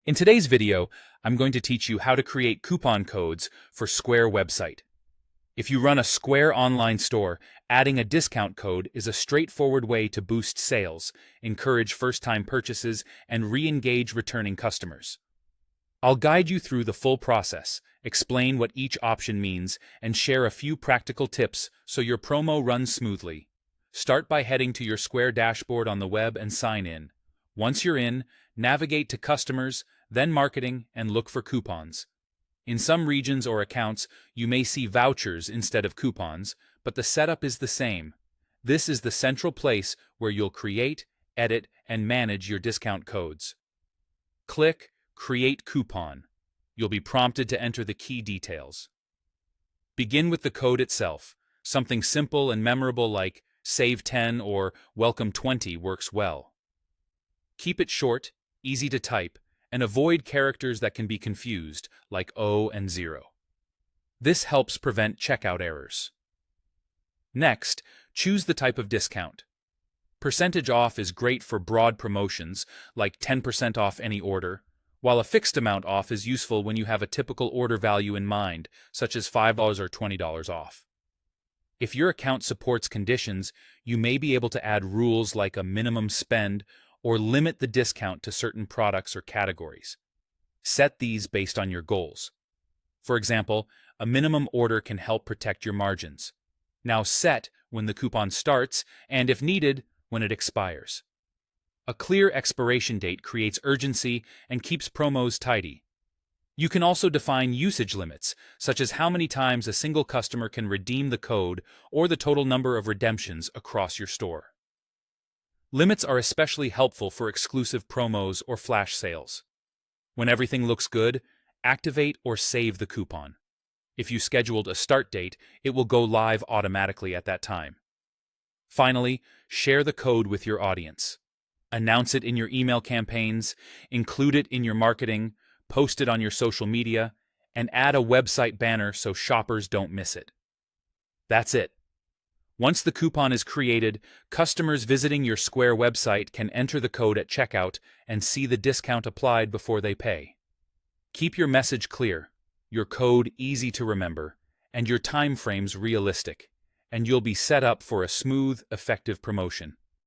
In today's video, I'm going to teach you how to create coupon codes for Square website. If you run a Square online store, adding a discount code is a straightforward way to boost sales, encourage first-time purchases, and re-engage returning customers. I'll guide you through the full process, explain what each option means, and share a few practical tips so your promo runs smoothly. Start by heading to your Square dashboard on the web and sign in. Once you're in, navigate to Customers, then Marketing, and look for coupons. In some regions or accounts, you may see vouchers instead of coupons, but the setup is the same. This is the central place where you'll create, edit, and manage your discount codes. Click Create Coupon. You'll be prompted to enter the key details. Begin with the code itself. Something simple and memorable like Save 10 or Welcome 20 works well. Keep it short, easy to type, and avoid characters that can be confused, like O and 0. This helps prevent checkout errors. Next, choose the type of discount. Percentage off is great for broad promotions, like 10% off any order, while a fixed amount off is useful when you have a typical order value in mind, such as $5 or $20 off. If your account supports conditions, you may be able to add rules like a minimum spend or limit the discount to certain products or categories. Set these based on your goals. For example, a minimum order can help protect your margins. Now set when the coupon starts and, if needed, when it expires. A clear expiration date creates urgency and keeps promos tidy. You can also define usage limits, such as how many times a single customer can redeem the code or the total number of redemptions across your store. Limits are especially helpful for exclusive promos or flash sales. When everything looks good, activate or save the coupon. If you scheduled a start date, it will go live automatically at that time. Finally, share the code with your audience. Announce it in your email campaigns, include it in your marketing, post it on your social media, and add a website banner so shoppers don't miss it. That's it. Once the coupon is created, customers visiting your Square website can enter the code at checkout and see the discount applied before they pay. Keep your message clear, your code easy to remember, and your time frames realistic, and you'll be set up for a smooth, effective promotion.